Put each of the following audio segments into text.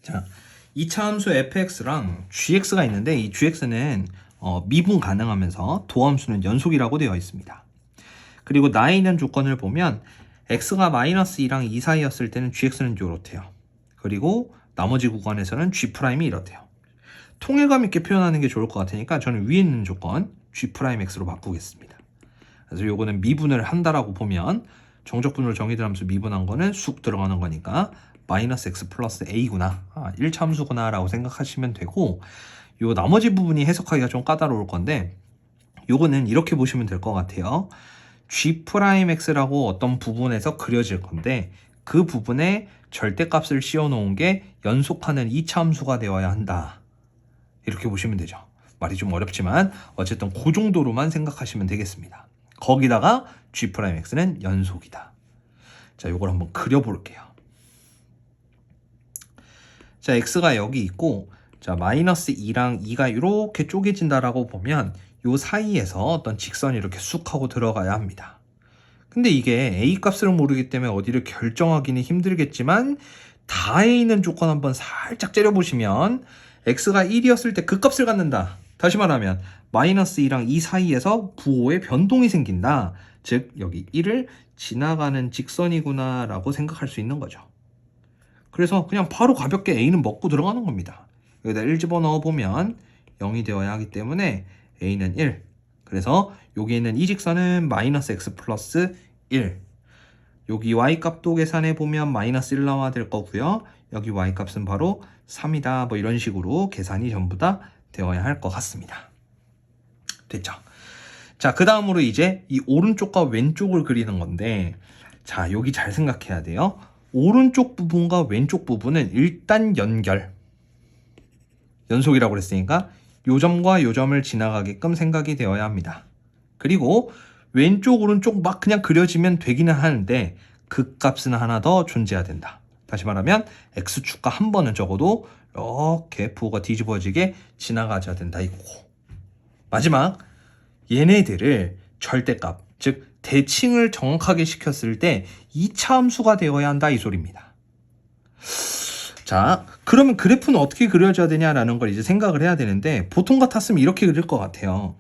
자, 2차 함수 fx랑 gx가 있는데 이 gx는 미분 가능하면서 도함수는 연속이라고 되어 있습니다. 그리고 나에 있는 조건을 보면 x가 마이너스 2랑 2 사이였을 때는 gx는 이렇대요. 그리고 나머지 구간에서는 g'이 이렇대요. 통일감 있게 표현하는 게 좋을 것 같으니까 저는 위에 있는 조건 g'x로 바꾸겠습니다. 그래서 요거는 미분을 한다라고 보면 정적분으로 정의된 함수 미분한 거는 쑥 들어가는 거니까 마이너스 x 플러스 a구나, 1차 함수구나 라고 생각하시면 되고, 요 나머지 부분이 해석하기가 좀 까다로울 건데 요거는 이렇게 보시면 될 것 같아요. g'x라고 어떤 부분에서 그려질 건데 그 부분에 절대값을 씌워 놓은 게 연속하는 2차 함수가 되어야 한다, 이렇게 보시면 되죠. 말이 좀 어렵지만 어쨌든 그 정도로만 생각하시면 되겠습니다. 거기다가 g'x는 연속이다. 자, 요걸 한번 그려볼게요. 자, x가 여기 있고, 자, 마이너스 2랑 2가 이렇게 쪼개진다라고 보면 요 사이에서 어떤 직선이 이렇게 쑥 하고 들어가야 합니다. 근데 이게 a 값을 모르기 때문에 어디를 결정하기는 힘들겠지만 다에 있는 조건 한번 살짝 째려보시면 x가 1이었을 때 그 값을 갖는다. 다시 말하면 마이너스 2랑 2 사이에서 부호의 변동이 생긴다. 즉 여기 1을 지나가는 직선이구나 라고 생각할 수 있는 거죠. 그래서 그냥 바로 가볍게 a는 먹고 들어가는 겁니다. 여기다 1 집어넣어 보면 0이 되어야 하기 때문에 a는 1. 그래서 여기 있는 이 직선은 마이너스 x 플러스 1. 여기 y값도 계산해 보면 마이너스 1 나와야 될 거고요. 여기 y값은 바로 3이다. 뭐 이런 식으로 계산이 전부 다 되어야 할 것 같습니다. 됐죠? 자, 그 다음으로 이제 이 오른쪽과 왼쪽을 그리는 건데, 자, 여기 잘 생각해야 돼요. 오른쪽 부분과 왼쪽 부분은 일단 연속이라고 그랬으니까 요 점과 요 점을 지나가게끔 생각이 되어야 합니다. 그리고 왼쪽 오른쪽 막 그냥 그려지면 되기는 하는데 그 값은 하나 더 존재해야 된다. 다시 말하면 x축과 한 번은 적어도 이렇게 부호가 뒤집어지게 지나가줘야 된다 이거고, 마지막 얘네들을 절대값, 즉 대칭을 정확하게 시켰을 때 2차 함수가 되어야 한다 이 소리입니다. 자, 그러면 그래프는 어떻게 그려져야 되냐라는 걸 이제 생각을 해야 되는데, 보통 같았으면 이렇게 그릴 것 같아요.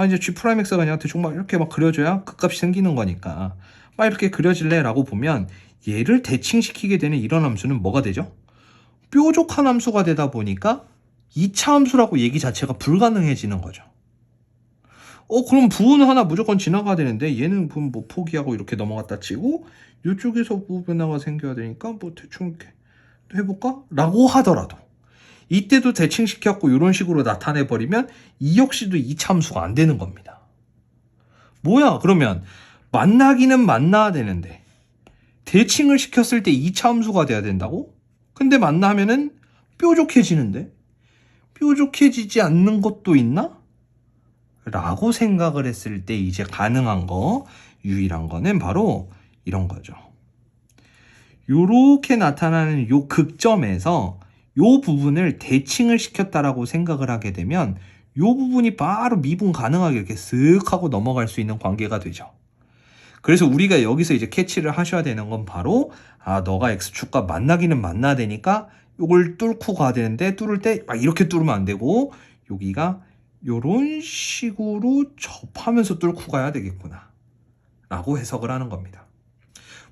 이제 g'x가 그냥 대충 막 이렇게 막 그려줘야 그 값이 생기는 거니까 막 이렇게 그려질래 라고 보면 얘를 대칭시키게 되는 이런 함수는 뭐가 되죠? 뾰족한 함수가 되다 보니까 2차 함수라고 얘기 자체가 불가능해지는 거죠. 그럼 부호는 하나 무조건 지나가야 되는데 얘는 뭐 포기하고 이렇게 넘어갔다 치고 이쪽에서 부호 변화가 생겨야 되니까 뭐 대충 이렇게 해볼까? 라고 하더라도 이때도 대칭시켰고 이런 식으로 나타내버리면 이 역시도 2차 함수가 안 되는 겁니다. 뭐야, 그러면 만나기는 만나야 되는데 대칭을 시켰을 때 2차 함수가 돼야 된다고? 근데 만나면은 뾰족해지는데 뾰족해지지 않는 것도 있나? 라고 생각을 했을 때 이제 가능한 거, 유일한 거는 바로 이런 거죠. 요렇게 나타나는 요 극점에서 요 부분을 대칭을 시켰다라고 생각을 하게 되면 요 부분이 바로 미분 가능하게 이렇게 쓱 하고 넘어갈 수 있는 관계가 되죠. 그래서 우리가 여기서 이제 캐치를 하셔야 되는 건 바로, 너가 x축과 만나기는 만나야 되니까 요걸 뚫고 가야 되는데 뚫을 때 막 이렇게 뚫으면 안 되고 여기가 요런 식으로 접하면서 뚫고 가야 되겠구나 라고 해석을 하는 겁니다.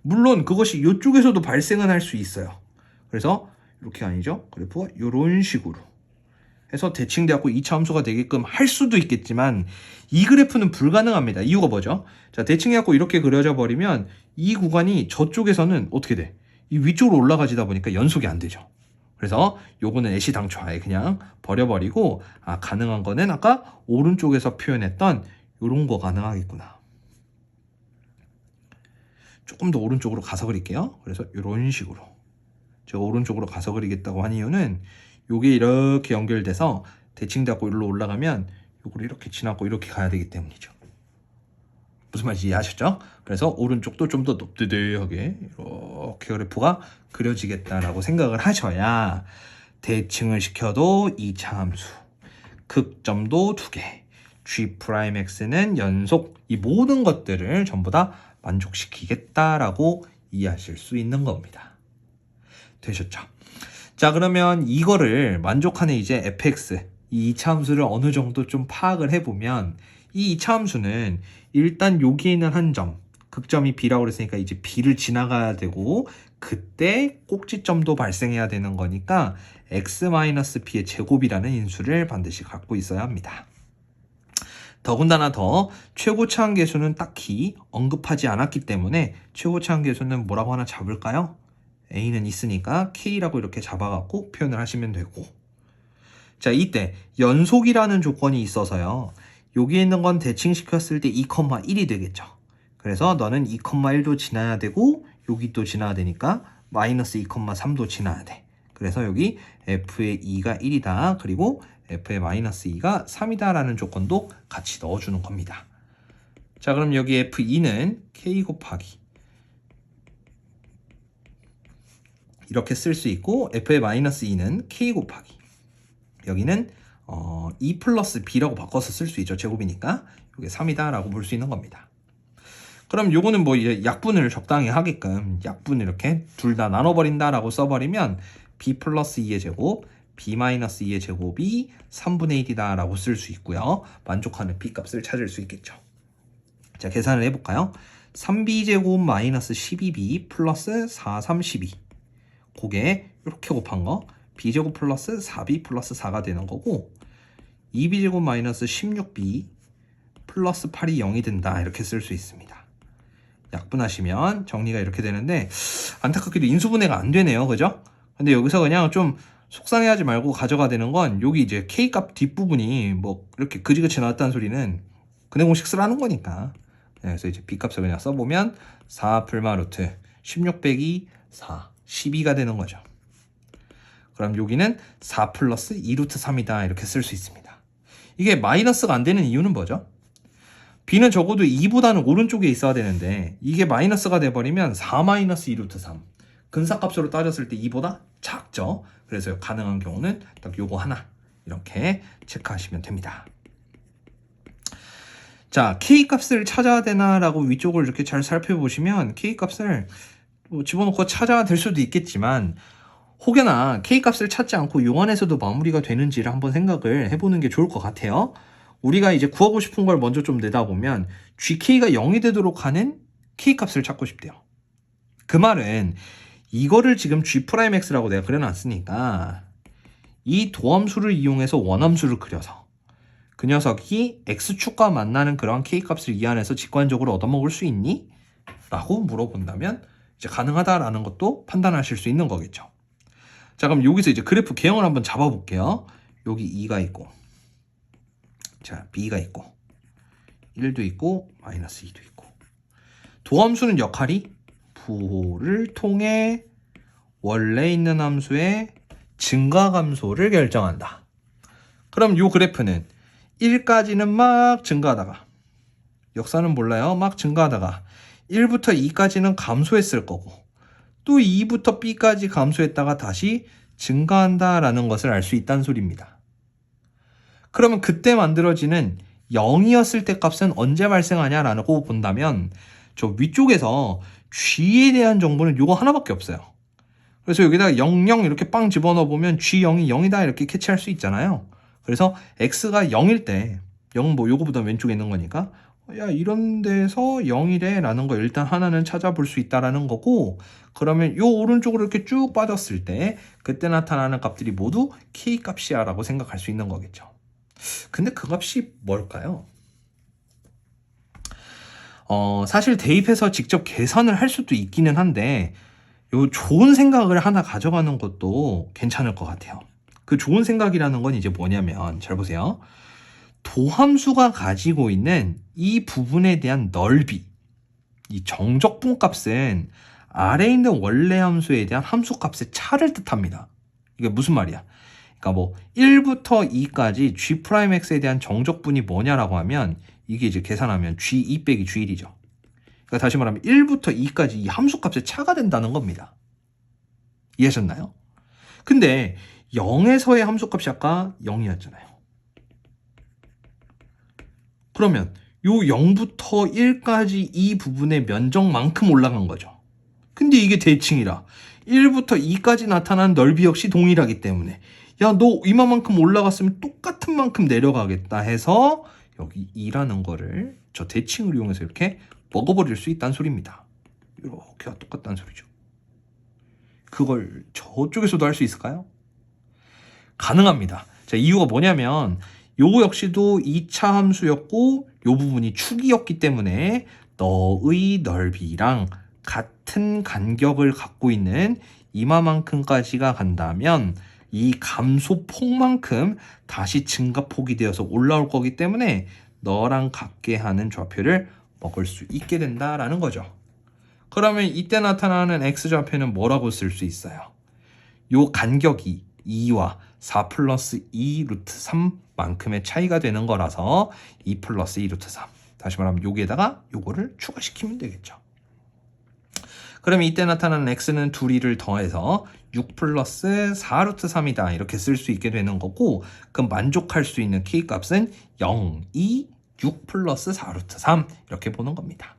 물론 그것이 이쪽에서도 발생은 할 수 있어요. 그래서 이렇게 아니죠, 그래프가 요런 식으로 해서 대칭되었고 2차 함수가 되게끔 할 수도 있겠지만 이 그래프는 불가능합니다. 이유가 뭐죠? 자, 대칭해갖고 이렇게 그려져 버리면 이 구간이 저쪽에서는 어떻게 돼? 이 위쪽으로 올라가지다 보니까 연속이 안 되죠. 그래서 요거는 애시당초 아예 그냥 버려버리고, 가능한 거는 아까 오른쪽에서 표현했던 요런 거 가능하겠구나. 조금 더 오른쪽으로 가서 그릴게요. 그래서 요런 식으로 제가 오른쪽으로 가서 그리겠다고 한 이유는 요게 이렇게 연결돼서 대칭되고 일로 올라가면 요걸 이렇게 지나고 이렇게 가야 되기 때문이죠. 무슨 말인지 이해하셨죠? 그래서 오른쪽도 좀 더 높드드하게 이렇게 그래프가 그려지겠다라고 생각을 하셔야 대칭을 시켜도 2차 함수, 극점도 2개, g'x는 연속, 이 모든 것들을 전부 다 만족시키겠다라고 이해하실 수 있는 겁니다. 되셨죠? 자, 그러면 이거를 만족하는 이제 fx, 이 2차 함수를 어느 정도 좀 파악을 해보면 이 2차 함수는 일단 여기에 있는 한 점, 극점이 b라고 그랬으니까 이제 b를 지나가야 되고 그때 꼭지점도 발생해야 되는 거니까 x-b의 제곱이라는 인수를 반드시 갖고 있어야 합니다. 더군다나 더 최고차항계수는 딱히 언급하지 않았기 때문에 최고차항계수는 뭐라고 하나 잡을까요? a는 있으니까 k라고 이렇게 잡아갖고 표현을 하시면 되고, 자, 이때 연속이라는 조건이 있어서요. 여기 있는 건 대칭시켰을 때 2,1이 되겠죠. 그래서 너는 2,1도 지나야 되고 여기 또 지나야 되니까 마이너스 2,3도 지나야 돼. 그래서 여기 f의 2가 1이다. 그리고 f의 마이너스 2가 3이다 라는 조건도 같이 넣어주는 겁니다. 자, 그럼 여기 f2는 k 곱하기 이렇게 쓸 수 있고 f의 마이너스 2는 k 곱하기 여기는 2 플러스 b라고 바꿔서 쓸 수 있죠. 제곱이니까 이게 3이다 라고 볼 수 있는 겁니다. 그럼 요거는 뭐 이제 약분을 적당히 하게끔 약분 이렇게 둘 다 나눠버린다 라고 써버리면 b 플러스 2의 제곱 b 마이너스 2의 제곱이 3분의 1이다 라고 쓸 수 있고요. 만족하는 b 값을 찾을 수 있겠죠. 자, 계산을 해볼까요? 3b제곱 마이너스 12b 플러스 4, 3, 12 그게 이렇게 곱한 거 b제곱 플러스 4b 플러스 4가 되는 거고 2b제곱 마이너스 16b 플러스 8이 0이 된다 이렇게 쓸 수 있습니다. 약분하시면 정리가 이렇게 되는데 안타깝게도 인수분해가 안 되네요. 그죠? 근데 여기서 그냥 좀 속상해하지 말고 가져가 되는 건 여기 이제 k값 뒷부분이 뭐 이렇게 그지그지 나왔다는 소리는 근해 공식 쓰라는 거니까. 그래서 이제 b값을 그냥 써보면 4 풀마 루트 16 빼기 4 12가 되는 거죠. 그럼 여기는 4 플러스 2 루트 3이다 이렇게 쓸 수 있습니다. 이게 마이너스가 안 되는 이유는 뭐죠? b는 적어도 2보다는 오른쪽에 있어야 되는데 이게 마이너스가 돼버리면 4 마이너스 2 루트 3 근사값으로 따졌을 때 2보다 작죠. 그래서 가능한 경우는 딱 요거 하나 이렇게 체크하시면 됩니다. 자, k값을 찾아야 되나 라고 위쪽을 이렇게 잘 살펴보시면 k값을 뭐 집어넣고 찾아야 될 수도 있겠지만 혹여나 k값을 찾지 않고 요 안에서도 마무리가 되는지를 한번 생각을 해보는 게 좋을 것 같아요. 우리가 이제 구하고 싶은 걸 먼저 좀 내다보면 gk가 0이 되도록 하는 k값을 찾고 싶대요. 그 말은 이거를 지금 g'x라고 내가 그려놨으니까 이 도함수를 이용해서 원함수를 그려서 그 녀석이 x축과 만나는 그러한 k값을 이 안에서 직관적으로 얻어먹을 수 있니? 라고 물어본다면 이제 가능하다라는 것도 판단하실 수 있는 거겠죠. 자, 그럼 여기서 이제 그래프 개형을 한번 잡아볼게요. 여기 2가 있고 자, b가 있고 1도 있고 마이너스 2도 있고 도함수는 역할이 부호를 통해 원래 있는 함수의 증가함수를 결정한다. 그럼 이 그래프는 1까지는 막 증가하다가 역사는 몰라요. 막 증가하다가 1부터 2까지는 감소했을 거고 또 2부터 b까지 감소했다가 다시 증가한다라는 것을 알 수 있다는 소리입니다. 그러면 그때 만들어지는 0이었을 때 값은 언제 발생하냐라고 본다면 저 위쪽에서 g에 대한 정보는 이거 하나밖에 없어요. 그래서 여기다가 00 이렇게 빵 집어넣어 보면 g0이 0이다 이렇게 캐치할 수 있잖아요. 그래서 x가 0일 때 0 뭐 요거보다 왼쪽에 있는 거니까 야 이런 데서 0이래 라는 거 일단 하나는 찾아볼 수 있다라는 거고 그러면 요 오른쪽으로 이렇게 쭉 빠졌을 때 그때 나타나는 값들이 모두 k 값이야 라고 생각할 수 있는 거겠죠. 근데 그 값이 뭘까요? 사실 대입해서 직접 계산을 할 수도 있기는 한데 요 좋은 생각을 하나 가져가는 것도 괜찮을 것 같아요. 그 좋은 생각이라는 건 이제 뭐냐면 잘 보세요. 도함수가 가지고 있는 이 부분에 대한 넓이, 이 정적분 값은 아래에 있는 원래 함수에 대한 함수 값의 차를 뜻합니다. 이게 무슨 말이야? 그러니까 뭐 1부터 2까지 g'x에 대한 정적분이 뭐냐라고 하면 이게 이제 계산하면 g2 빼기 g1이죠. 그러니까 다시 말하면 1부터 2까지 이 함수 값의 차가 된다는 겁니다. 이해하셨나요? 근데 0에서의 함수 값이 아까 0이었잖아요. 그러면 요 0부터 1까지 이 부분의 면적만큼 올라간 거죠. 근데 이게 대칭이라 1부터 2까지 나타나는 넓이 역시 동일하기 때문에 야, 너 이만큼 올라갔으면 똑같은 만큼 내려가겠다 해서 여기 2라는 거를 저 대칭을 이용해서 이렇게 먹어버릴 수 있다는 소리입니다. 이렇게가 똑같다는 소리죠. 그걸 저쪽에서도 할 수 있을까요? 가능합니다. 자, 이유가 뭐냐면 요거 역시도 2차 함수였고 요 부분이 축이었기 때문에 너의 넓이랑 같은 간격을 갖고 있는 이마만큼까지가 간다면 이 감소폭만큼 다시 증가폭이 되어서 올라올 거기 때문에 너랑 같게 하는 좌표를 먹을 수 있게 된다라는 거죠. 그러면 이때 나타나는 x좌표는 뭐라고 쓸 수 있어요? 요 간격이 2와 4 플러스 2 루트 3만큼의 차이가 되는 거라서 2 플러스 2 루트 3. 다시 말하면 여기에다가 요거를 추가시키면 되겠죠. 그러면 이때 나타나는 x는 둘이를 더해서 6 플러스 4 루트 3이다. 이렇게 쓸 수 있게 되는 거고, 그럼 만족할 수 있는 k값은 0, 2, 6 플러스 4 루트 3 이렇게 보는 겁니다.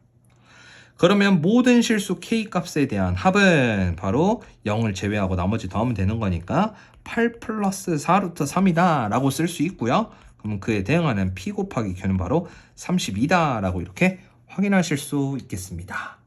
그러면 모든 실수 k값에 대한 합은 바로 0을 제외하고 나머지 더하면 되는 거니까 8 플러스 4 루트 3이다 라고 쓸 수 있고요. 그럼 그에 대응하는 p 곱하기 q는 바로 32다 라고 이렇게 확인하실 수 있겠습니다.